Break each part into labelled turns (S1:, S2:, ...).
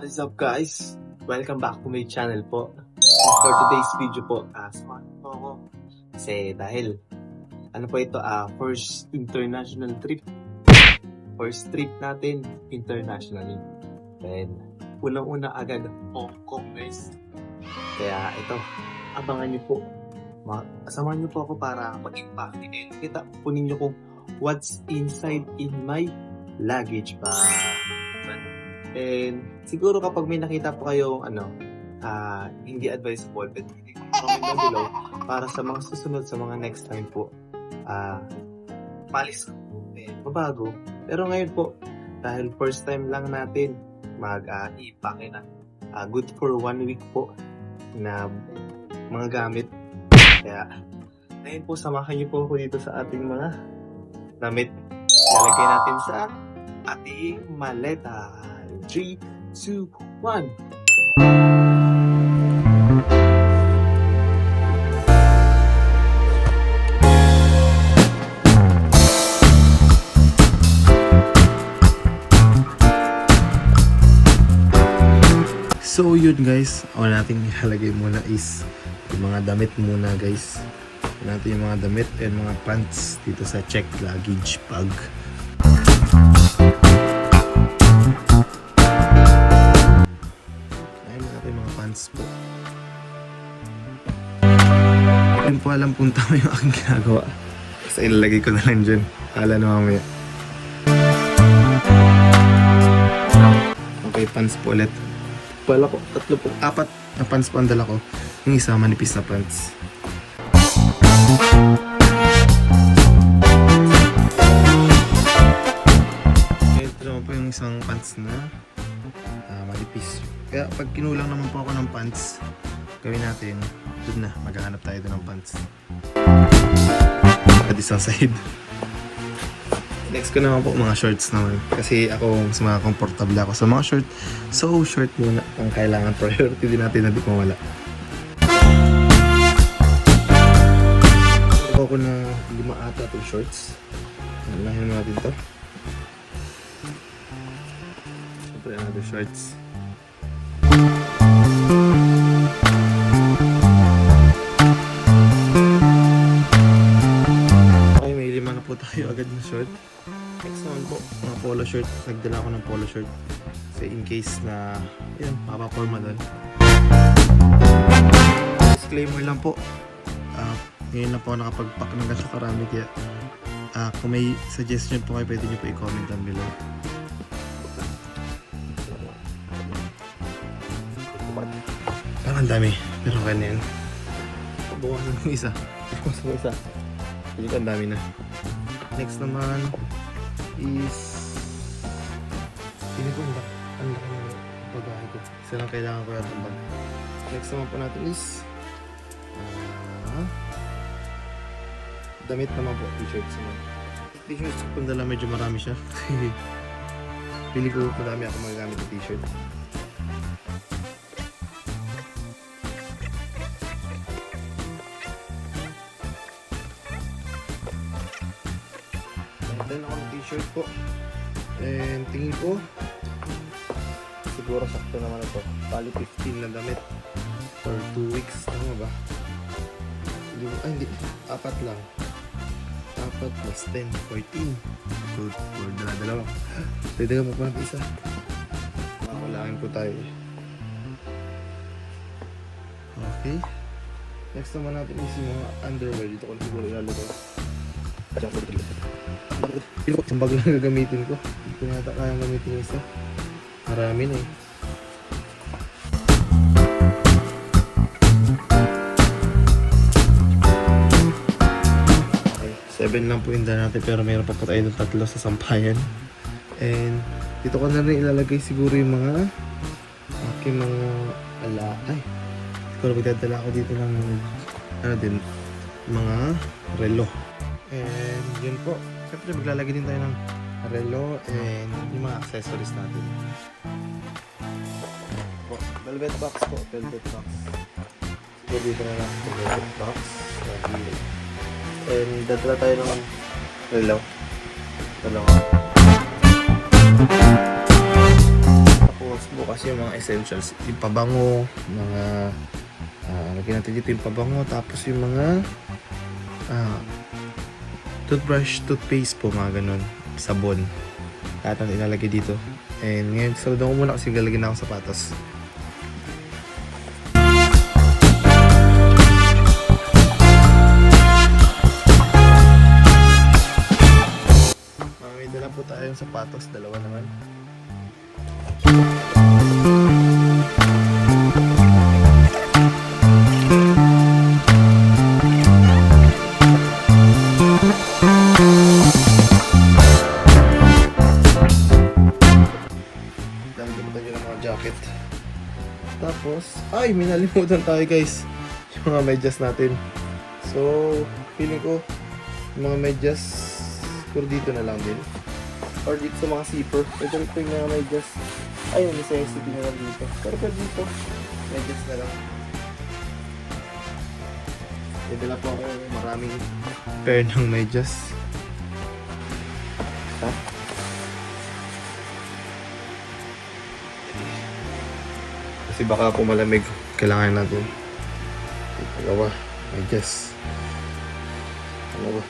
S1: What is up guys? Welcome back to my channel po. For today's video po, samahan po ako. Kasi dahil, ano po ito, first international trip. First trip natin internationally. Then, unang-una agad Hong Kong guys. Kaya ito, abangan niyo po. Samahan niyo po ako para mag-impact. And kita po ninyo kung what's inside in my luggage bag. And siguro kapag may nakita po kayong hindi advisable, but hindi ko comment down below para sa mga susunod, sa mga next time po, malis ko mabago. Pero ngayon po, dahil first time lang natin mag-ipake na good for 1 week po na mga gamit. Kaya ngayon po, samahan niyo po ako dito sa ating mga damit. Lalagay natin sa ating maleta. 3, 2, 1. So yun guys, ang natin ihalagay muna is yung mga damit muna guys. Natin yung mga damit and mga pants dito sa checked luggage bag. Po. Hindi po alam kung tama yung aking ginagawa. Kasi ilalagay ko na lang dyan. Hala na mamaya. Okay, pants po ulit. Pala ko, 3 po, 4 na pants po ang dala ko. Yung isa manipis na pants. Ito naman po yung isang pants na manipis. Kaya pag kinulang naman po ako ng pants, gawin natin, doon na, maghahanap tayo doon ng pants. At isang side. Next ko naman po mga shorts naman. Kasi ako, mas mga komportable ako sa mga short. So, short muna ang kailangan. Priority din natin na di mawala. Ako na 5 ata itong shorts. Unahin natin ito. Siyempre, another shorts. Okay, may 5 na po tayo agad na short. Next naman po, mga polo shirt. Nagdala ako ng polo shirt. Kasi in case na, yun, mapaporma doon. Disclaimer lang po. Ngayon na po ako nakapag-pack ng ganito karami. Kaya kung may suggestion po kayo, pwede nyo po i-comment down below. Parang ang dami, pero kaya na yan. Pabawasan ng isa. Pabawasan ng isa. Hindi ko ang dami na. Next naman is hindi ko ang laki ng bagahe ko. Isa lang kailangan ko yung bag. Next naman po natin is damit naman po, t-shirts naman. T-shirts kung dala medyo marami siya. Pili ko madami ako magagamit ng t-shirt. Then ako ng t-shirt po. And tingin ko siguro sakto naman ito. Bali 15 na damit for 2 weeks. Tama ba? Hindi. 4 lang. 4 plus 10, 14. So, dala-dalawa. Dala mo po ng isa. Makulangin po tayo. Okay. Next naman natin is yung mga underwear. Dito ko siguro ilalagay. Isang bag lang gagamitin ko. Hindi ko nata kayang gamitin isa. Marami na eh. Okay, 7 lang po yung dala natin, pero mayroon pa po tayo ng 3 sa sampayan. And dito ko na rin ilalagay siguro yung mga aking mga ay siguro magdadala ako dito ng mga relo. And yun po, siyempre maglalagay din tayo ng relo and yung mga accessories natin. Velvet box po, velvet box. So dito na lang velvet box. And dadala tayo ng relo. Dalawa. Tapos
S2: bukas yung mga essentials. Yung pabango, mga lagyan natin dito yung pabango, tapos yung mga toothbrush, toothpaste po, mga ganun, sabon. Lahat natin ilalagay dito. And ngayon, saludan ko muna kasi lalagyan na akong sapatos. May dala po tayong sapatos, dalawa naman. Jacket. Tapos, ay, may nalimutan tayo guys. Yung mga medyas natin. So, feeling ko, yung mga medyas, siguro dito na lang din. Or dito sa mga zipper. Ito rin yung mga medyas. Ay, may necessity na lang dito. Pero dito, medyas na lang. Dala po ako maraming pair ng medyas. Kasi baka kung malamig, kailangan natin. Dalawa, medyas. Dalawa.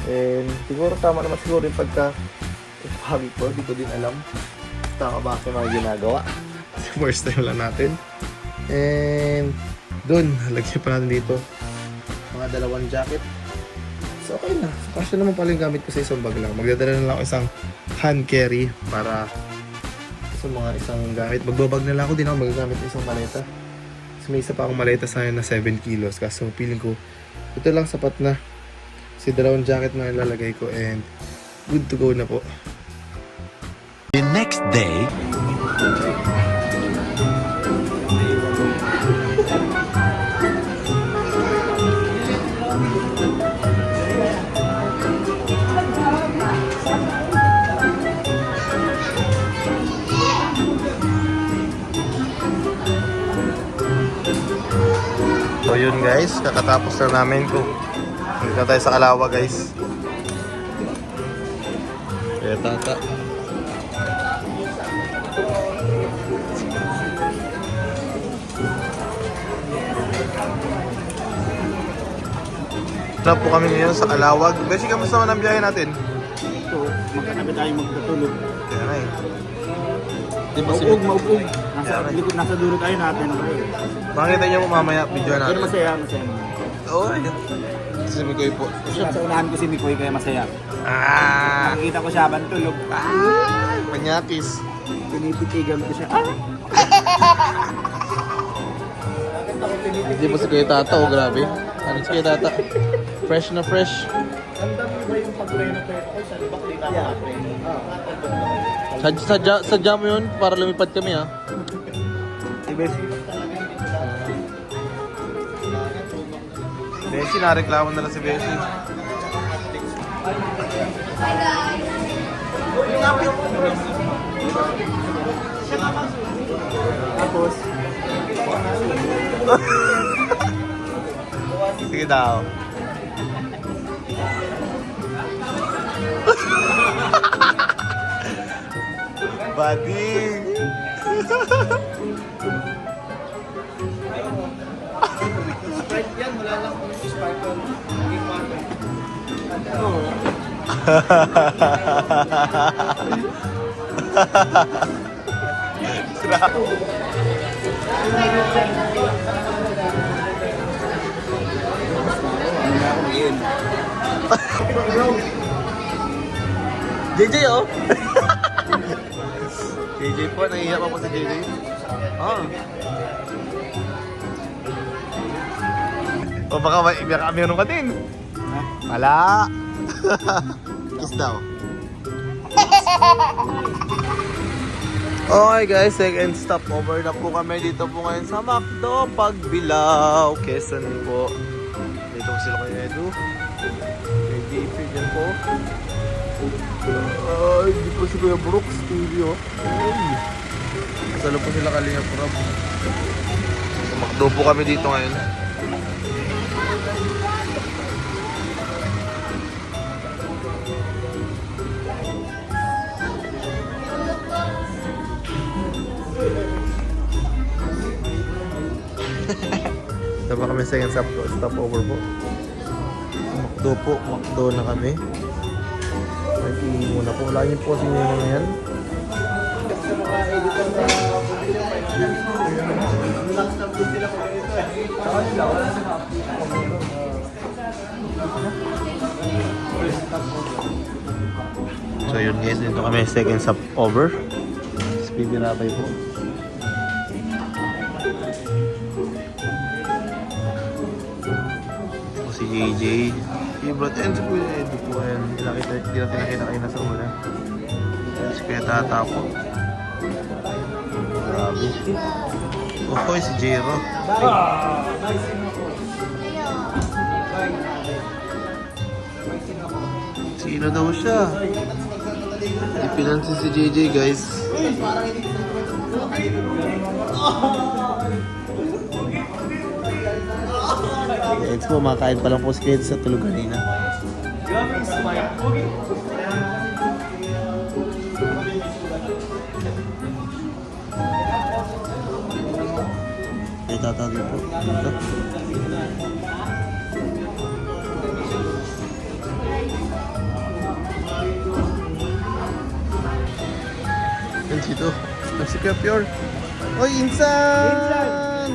S2: And siguro tama naman siguro yung pagka-pagod ko, di ko din alam. Tama ba yung mga ginagawa? Kasi first time lang natin. And doon, lagyan pa natin dito mga dalawang jacket. So okay na. Kasi naman pala yung gamit ko sa isang bag lang. Magdadala na lang ako isang hand carry para sa mga isang gamit. Magbabag na lang ako, din ako magagamit ng isang maleta. So may isa pa akong maleta sa na 7 kilos. Kasi feeling ko ito lang sapat na. Kasi dalawang jacket na ilalagay ko and good to go na po.
S3: The next day.
S2: So yun guys, kakatapos na namin ko. Nandito na tayo sa Kalawa guys. Kaya tata. Trap po kami ngayon sa Kalawag. Beshi, kamusta naman ang biyahe natin?
S1: Ito, magkatabi tayo magtutulog.
S2: Kaya na eh. Di ba
S1: Maupog. Nasa dulo tayo natin.
S2: makikita niyo po mamaya video
S1: Pero
S2: natin.
S1: masaya.
S2: Oo, ayun. Si Mikoy po.
S1: Sa unahan ko si Mikoy kaya masaya.
S2: Ah!
S1: Nakikita ko siya habang tulog.
S2: Manyakis.
S1: Pinipitigan ko siya.
S2: Hindi po si Kuya Tata, oh grabe. Ano si Kuya Tata? Fresh na fresh.
S1: Ganda mo ba yung pag-preno ko sa libak di ka
S2: Sadya mo yun para lumipad kami ha. Si Beshi. Beshi, nareklamo na lang si Beshi.
S1: Tapos,
S2: Sige daw. Bading.
S1: Sprite yan, wala lang kung sparkle. Naging water.
S2: JJ oh. JJ po, nahihiya pa po si JJ. Oh. O baka meron ka din. Wala. Kiss daw. Okay guys, second stop over na po kami dito po ngayon sa McDo Pagbilao, Quezon po. Dito po sila kay Edu. May JP dyan po. Ay, di po si Kuya Brooks TV oh. Ay. Kasalo po sila Kalinga Prab. Tumakdo po kami dito ngayon. Ito pa kami second stopover po. Makdo na kami. Nag-iing muna po. Wala niyo po kasi yung mga yan. So yun guys, dito kami second stopover. Speed Rapay po. Si JJ, si Brad and si Kuya Edu po yan. Hindi na pinakita kayo na sa una. Si Kuya Tata po. Grabe. Ohoy, si Jero. Sino daw siya? Hindi pinansin si JJ guys. Guys po, makain pa lang po si Kate sa tulog kanina. Ay, tatawag po. Dito. Yan dito. Si Kuya Pure. Oy, Insan!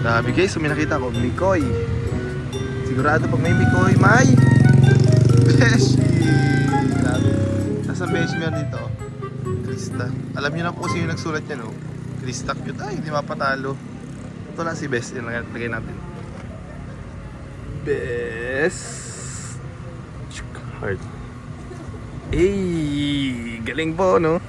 S2: Grabe guys, so may nakita ko, Mikoy. Sigurado pag may Mikoy, may Beshi! Grabe. Nasa Beshi meron dito. Krista. Alam niyo na po sino yung nagsulat niya, no? Krista cute. Ay, hindi mapatalo. Ito lang si Bes. Yung lagay natin. Bes. Heart. Hey, galing po, no?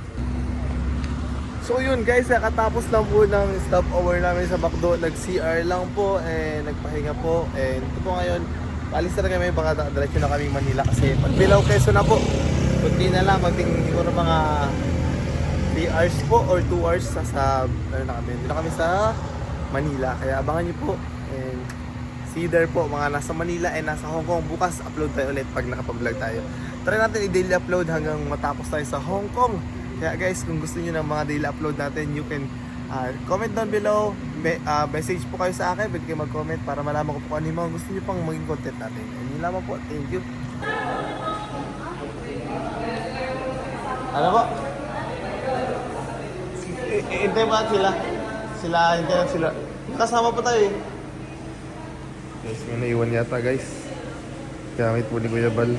S2: So yun guys, katapos lang po ng stopover namin sa McDo. Nag-CR lang po and nagpahinga po. And ito po ngayon, paalis na kami, baka diretso na kami Manila kasi pag Bilao Quezon na po. Kunti na lang, magting siguro mga 3 hours po or 2 hours sa ano na kami. Dito na kami sa Manila. Kaya abangan nyo po. And see you there po, mga nasa Manila and nasa Hong Kong. Bukas upload tayo ulit pag nakapag-vlog tayo. Try natin i-daily upload hanggang matapos tayo sa Hong Kong. Kaya guys, kung gusto niyo ng mga daily upload natin, you can comment down below. Message po kayo sa akin, pwede kayo mag-comment para malaman ko po kung ano yung mga gusto niyo pang maging content natin. And yun lamang po, thank you. Ano po? Hintay pa sila. Hintay lang sila. Kasama pa tayo eh. Guys, may naiwan yata guys. Gamit po ni Kuya Bal.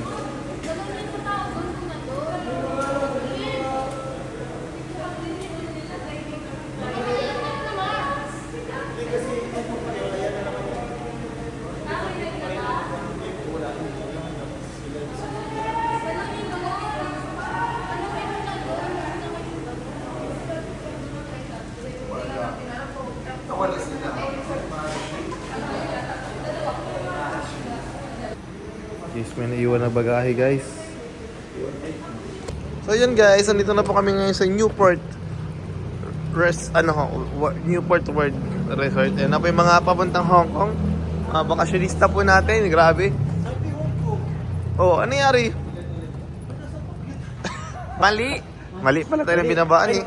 S2: Yes, may naiwan na bagahe guys. So yun guys, nandito na po kami ngayon sa Newport Newport World Resort. Yan na po yung mga papuntang Hong Kong. Mga bakasyonista po natin, grabe. Oh, ano nangyari? Mali pala tayo ng binabaan eh.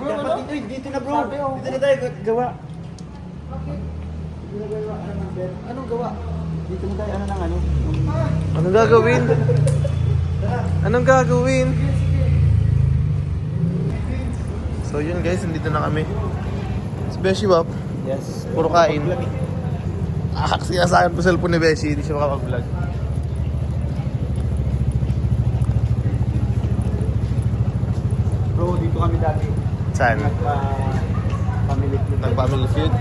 S4: Dito na bro. Dito na tayo gawa. Anong gawa? Dito na tayo ano.
S2: Anong gagawin? Anong gagawin? So yun guys, nandito na kami. Si Beshi Wap,
S4: Yes.
S2: puro kain. Sinasayan po sa cellphone ni Beshi, hindi siya makapag-vlog.
S4: Bro, dito kami dati.
S2: Saan?
S4: Family trip.
S2: Nag-family feud?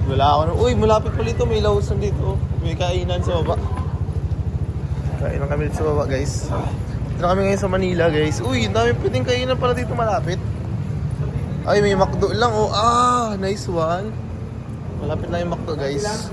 S2: Wala ako na. Uy, malapit po dito. May lawsan dito. May kainan sa baba. Kainan kami dito sa baba, guys. Dito na kami ngayon sa Manila, guys. Uy, dami pwedeng kainan pala dito malapit. Ay, may McDo lang. Oh, nice one. Malapit lang yung McDo, guys.